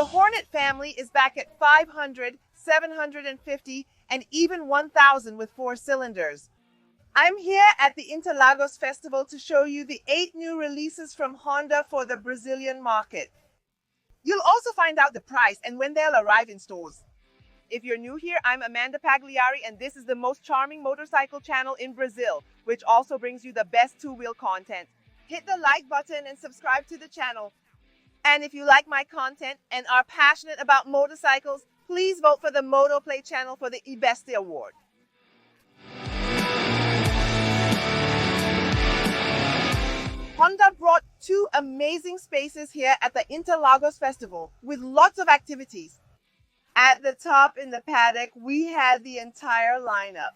The Hornet family is back at 500, 750, and even 1000 with 4 cylinders. I'm here at the Interlagos festival to show you the 8 new releases from Honda for the Brazilian market. You'll also find out the price and when they'll arrive in stores. If you're new here, I'm Amanda Pagliari, and this is the most charming motorcycle channel in Brazil, which also brings you the best two-wheel content. Hit the like button and subscribe to the channel. And if you like my content and are passionate about motorcycles, please vote for the MotoPlay channel for the eBeste award. Honda brought 2 amazing spaces here at the Interlagos festival with lots of activities. At the top in the paddock, we had the entire lineup.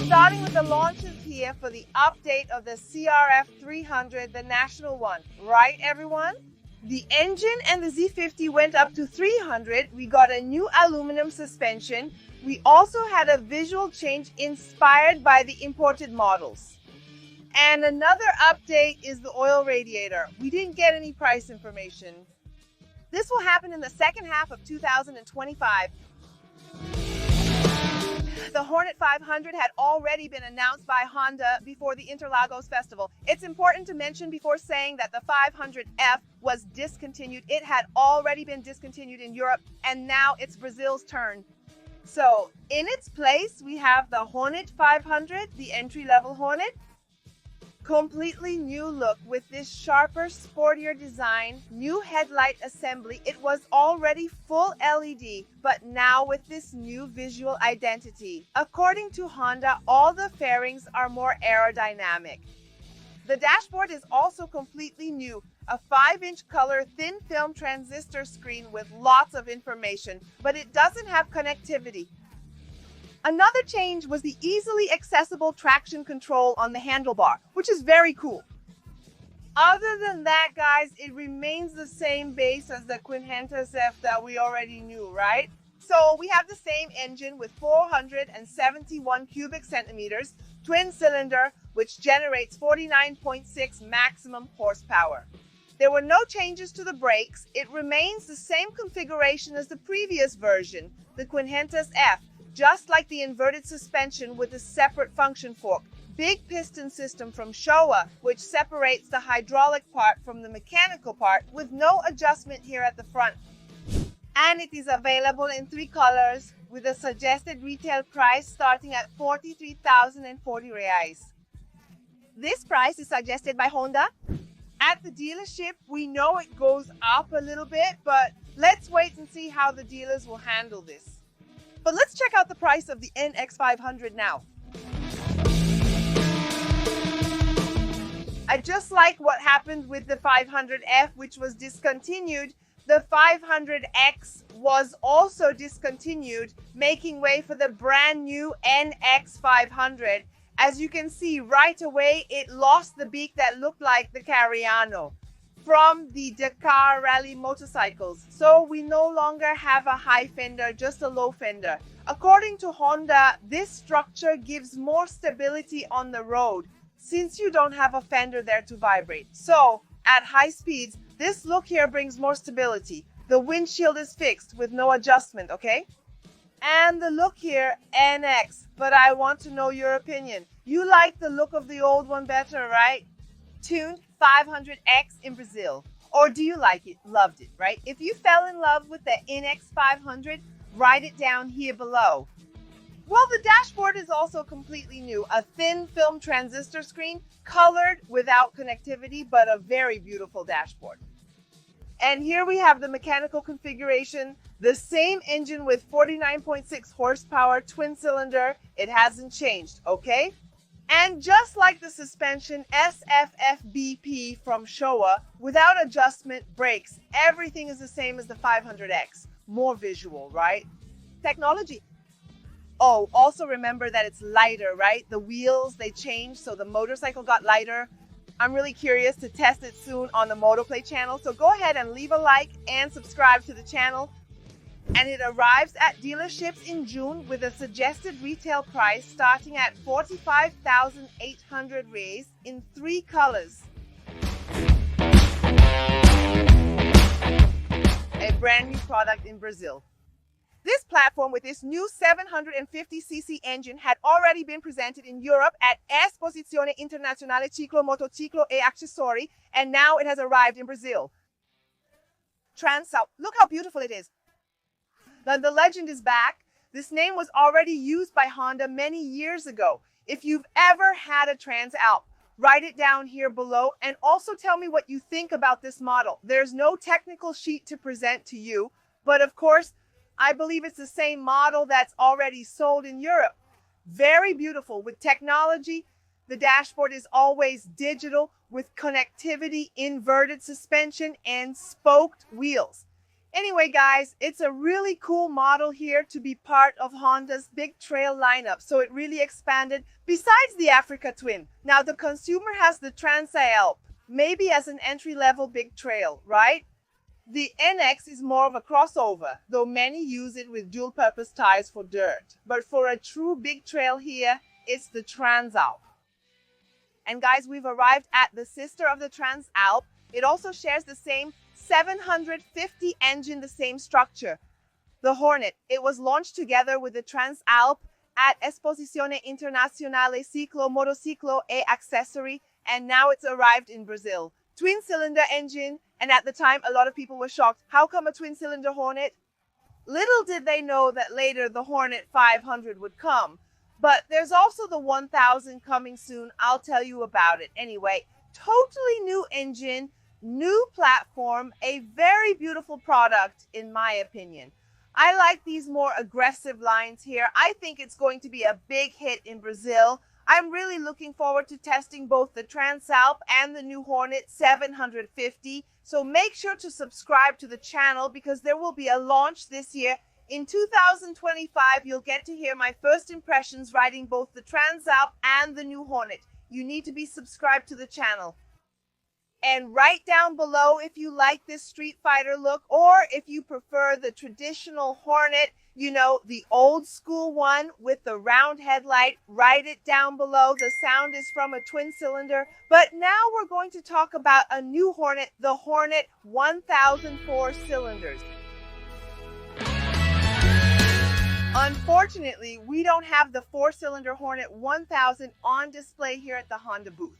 Starting with the launches here for the update of the CRF 300, the national one. Right, everyone? The engine and the Z50 went up to 300. We got a new aluminum suspension. We also had a visual change inspired by the imported models. And another update is the oil radiator. We didn't get any price information. This will happen in the second half of 2025. The Hornet 500 had already been announced by Honda before the Interlagos festival. It's important to mention before saying that the 500F was discontinued. It had already been discontinued in Europe, and now it's Brazil's turn. So in its place, we have the Hornet 500, the entry-level Hornet. Completely new look with this sharper, sportier design, new headlight assembly. It was already full LED, but now with this new visual identity. According to Honda, all the fairings are more aerodynamic. The dashboard is also completely new, a 5-inch color thin film transistor screen with lots of information, but it doesn't have connectivity. Another change was the easily accessible traction control on the handlebar, which is very cool. Other than that, guys, it remains the same base as the 500F that we already knew, right? So we have the same engine with 471 cubic centimeters, twin cylinder, which generates 49.6 maximum horsepower. There were no changes to the brakes. It remains the same configuration as the previous version, the 500F. Just like the inverted suspension with a separate function fork, big piston system from Showa, which separates the hydraulic part from the mechanical part with no adjustment here at the front. And it is available in 3 colors with a suggested retail price starting at 43,040 reais. This price is suggested by Honda. At the dealership, we know it goes up a little bit, but let's wait and see how the dealers will handle this. But let's check out the price of the NX500 now. I just like what happened with the 500F, which was discontinued. The 500X was also discontinued, making way for the brand new NX500. As you can see right away, it lost the beak that looked like the Cariano from the Dakar Rally motorcycles. So we no longer have a high fender, just a low fender. According to Honda, this structure gives more stability on the road since you don't have a fender there to vibrate. So at high speeds, this look here brings more stability. The windshield is fixed with no adjustment, okay? And the look here, NX, but I want to know your opinion. You like the look of the old one better, right? Tuned 500X in Brazil. Or do you like it, loved it, right? If you fell in love with the NX500, write it down here below. Well, the dashboard is also completely new. A thin film transistor screen, colored without connectivity, but a very beautiful dashboard. And here we have the mechanical configuration. The same engine with 49.6 horsepower, twin cylinder. It hasn't changed, okay? And just like the suspension, SFFBP from Showa, without adjustment brakes, everything is the same as the 500X. More visual, right? Technology. Oh, also remember that it's lighter, right? The wheels, they changed, so the motorcycle got lighter. I'm really curious to test it soon on the MotoPlay channel, so go ahead and leave a like and subscribe to the channel. and it arrives at dealerships in June with a suggested retail price starting at 45,800 reais in 3 colors. A brand new product in Brazil. This platform with its new 750cc engine had already been presented in Europe at Esposizione Internazionale Ciclo Motociclo e Accessori, and now it has arrived in Brazil. Transalp, look how beautiful it is. The legend is back. This name was already used by Honda many years ago. If you've ever had a Transalp, write it down here below and also tell me what you think about this model. There's no technical sheet to present to you, but of course, I believe it's the same model that's already sold in Europe. Very beautiful with technology. The dashboard is always digital with connectivity, inverted suspension, and spoked wheels. Anyway, guys, it's a really cool model here to be part of Honda's big trail lineup. So it really expanded besides the Africa Twin. Now the consumer has the Transalp, maybe as an entry-level big trail, right? The NX is more of a crossover, though many use it with dual-purpose tires for dirt. But for a true big trail here, it's the Transalp. And guys, we've arrived at the sister of the Transalp. It also shares the same 750 engine, the same structure. The Hornet. It was launched together with the Transalp at Esposizione Internazionale Ciclo Motociclo e Accessori, and now it's arrived in Brazil. Twin-cylinder engine, and at the time, a lot of people were shocked. How come a twin-cylinder Hornet? Little did they know that later the Hornet 500 would come. But there's also the 1000 coming soon. I'll tell you about it. Anyway, totally new engine, new platform, a very beautiful product, in my opinion. I like these more aggressive lines here. I think it's going to be a big hit in Brazil. I'm really looking forward to testing both the Transalp and the new Hornet 750. So make sure to subscribe to the channel because there will be a launch this year. In 2025, you'll get to hear my first impressions riding both the Transalp and the new Hornet. You need to be subscribed to the channel. And write down below if you like this Street Fighter look or if you prefer the traditional Hornet, you know, the old school one with the round headlight. Write it down below. The sound is from a twin cylinder. But now we're going to talk about a new Hornet, the Hornet 1004 cylinders. Unfortunately, we don't have the 4-cylinder Hornet 1000 on display here at the Honda booth.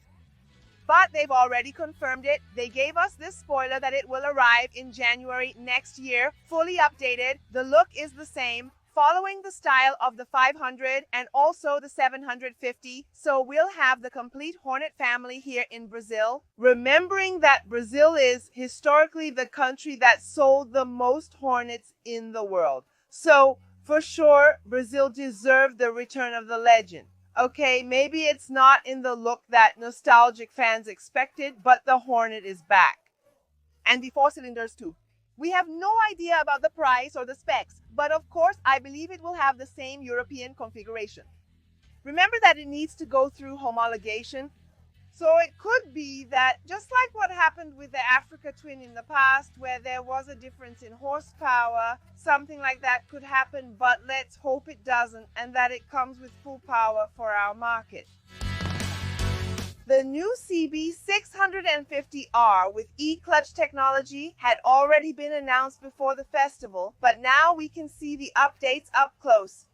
But they've already confirmed it. They gave us this spoiler that it will arrive in January next year, fully updated. The look is the same, following the style of the 500 and also the 750. So we'll have the complete Hornet family here in Brazil. Remembering that Brazil is historically the country that sold the most Hornets in the world. So for sure, Brazil deserved the return of the legend. Okay, maybe it's not in the look that nostalgic fans expected, but the Hornet is back. And the 4 cylinders too. We have no idea about the price or the specs, but of course, I believe it will have the same European configuration. Remember that it needs to go through homologation. So it could be that, just like what happened with the Africa Twin in the past, where there was a difference in horsepower, something like that could happen, but let's hope it doesn't and that it comes with full power for our market. The new CB650R with e-clutch technology had already been announced before the festival, but now we can see the updates up close.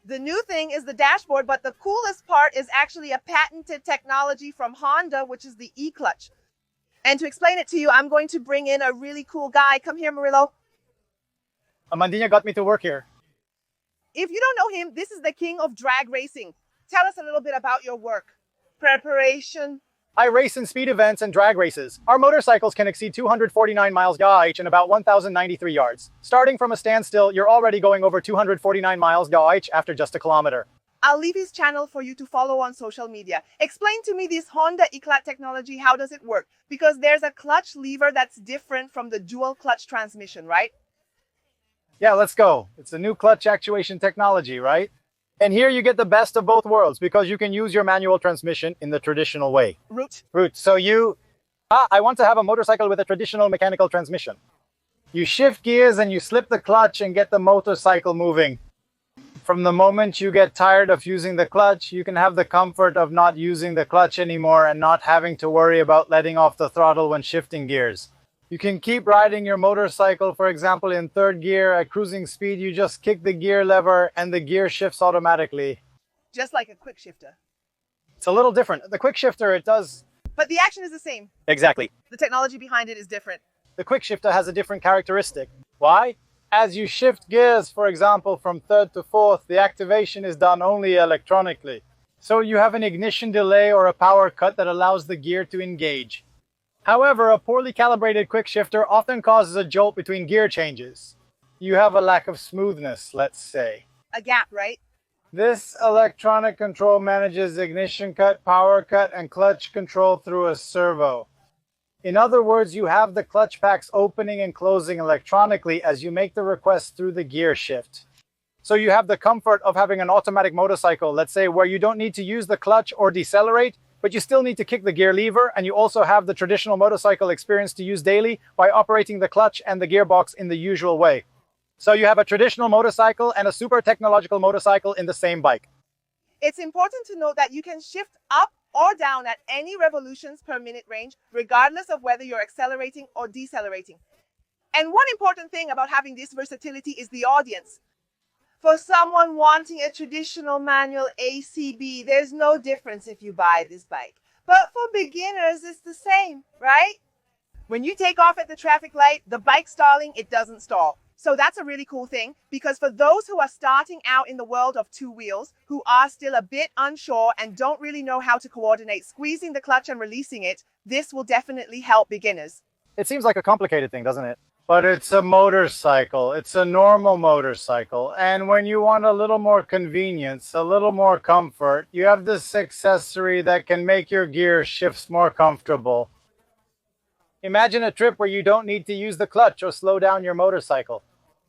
The new thing is the dashboard, but the coolest part is actually a patented technology from Honda, which is the e-clutch. And to explain it to you, I'm going to bring in a really cool guy. Come here, Murillo. Amandinha got me to work here. If you don't know him, this is the king of drag racing. Tell us a little bit about your work. Preparation. I race in speed events and drag races. Our motorcycles can exceed 249 miles gauge and about 1,093 yards. Starting from a standstill, you're already going over 249 miles gauge after just a kilometer. I'll leave his channel for you to follow on social media. Explain to me this Honda e-clutch technology. How does it work? Because there's a clutch lever that's different from the dual clutch transmission, right? Yeah, let's go. It's a new clutch actuation technology, right? And here you get the best of both worlds because you can use your manual transmission in the traditional way. Root. So I want to have a motorcycle with a traditional mechanical transmission. You shift gears and you slip the clutch and get the motorcycle moving. From the moment you get tired of using the clutch, you can have the comfort of not using the clutch anymore and not having to worry about letting off the throttle when shifting gears. You can keep riding your motorcycle, for example, in third gear at cruising speed. You just kick the gear lever and the gear shifts automatically. Just like a quick shifter. It's a little different. The quick shifter, it does... But the action is the same. Exactly. The technology behind it is different. The quick shifter has a different characteristic. Why? As you shift gears, for example, from third to fourth, the activation is done only electronically. So you have an ignition delay or a power cut that allows the gear to engage. However, a poorly calibrated quick shifter often causes a jolt between gear changes. You have a lack of smoothness, let's say. A gap, right? This electronic control manages ignition cut, power cut, and clutch control through a servo. In other words, you have the clutch packs opening and closing electronically as you make the request through the gear shift. So you have the comfort of having an automatic motorcycle, let's say, where you don't need to use the clutch or decelerate, but you still need to kick the gear lever, and you also have the traditional motorcycle experience to use daily by operating the clutch and the gearbox in the usual way. So you have a traditional motorcycle and a super technological motorcycle in the same bike. It's important to note that you can shift up or down at any revolutions per minute range, regardless of whether you're accelerating or decelerating. And one important thing about having this versatility is the audience. For someone wanting a traditional manual ACB, there's no difference if you buy this bike. But for beginners, it's the same, right? When you take off at the traffic light, the bike stalling, it doesn't stall. So that's a really cool thing, because for those who are starting out in the world of two wheels, who are still a bit unsure and don't really know how to coordinate squeezing the clutch and releasing it, this will definitely help beginners. It seems like a complicated thing, doesn't it? But it's a motorcycle. It's a normal motorcycle. And when you want a little more convenience, a little more comfort, you have this accessory that can make your gear shifts more comfortable. Imagine a trip where you don't need to use the clutch or slow down your motorcycle.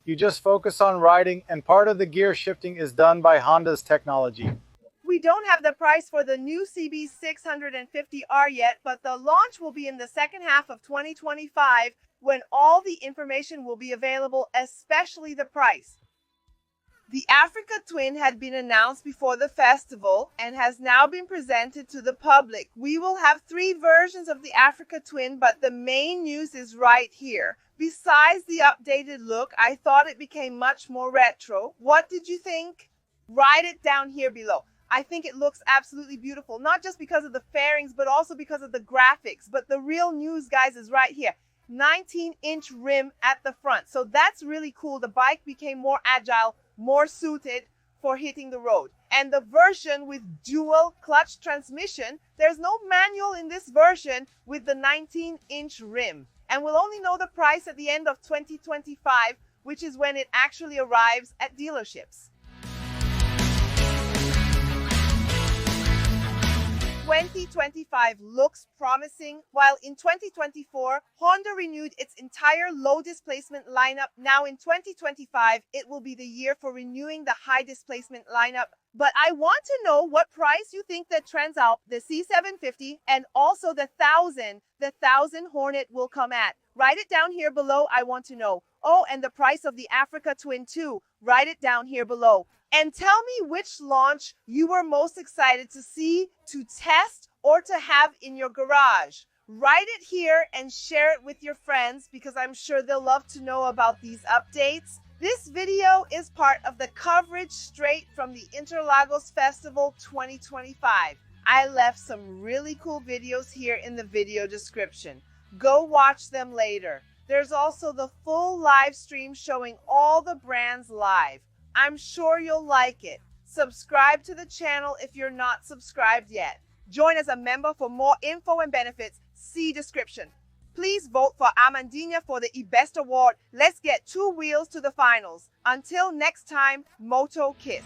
You just focus on riding, and part of the gear shifting is done by Honda's technology. We don't have the price for the new CB650R yet, but the launch will be in the second half of 2025, when all the information will be available, especially the price. The Africa Twin had been announced before the festival and has now been presented to the public. We will have 3 versions of the Africa Twin, but the main news is right here. Besides the updated look, I thought it became much more retro. What did you think? Write it down here below. I think it looks absolutely beautiful, not just because of the fairings, but also because of the graphics. But the real news, guys, is right here. 19-inch rim at the front. So that's really cool. The bike became more agile, more suited for hitting the road. And the version with dual clutch transmission, there's no manual in this version with the 19-inch rim. And we'll only know the price at the end of 2025, which is when it actually arrives at dealerships. 2025 looks promising. While in 2024, Honda renewed its entire low displacement lineup. Now in 2025, it will be the year for renewing the high displacement lineup. But I want to know what price you think the Transalp, the C750, and also the 1000 Hornet will come at. Write it down here below. I want to know. Oh, and the price of the Africa Twin too. Write it down here below. And tell me which launch you were most excited to see, to test, or to have in your garage. Write it here and share it with your friends, because I'm sure they'll love to know about these updates. This video is part of the coverage straight from the Interlagos Festival 2025. I left some really cool videos here in the video description. Go watch them later. There's also the full live stream showing all the brands live. I'm sure you'll like it. Subscribe to the channel if you're not subscribed yet. Join as a member for more info and benefits. See description. Please vote for Amandina for the eBest Award. Let's get 2 wheels to the finals. Until next time, Moto Kiss.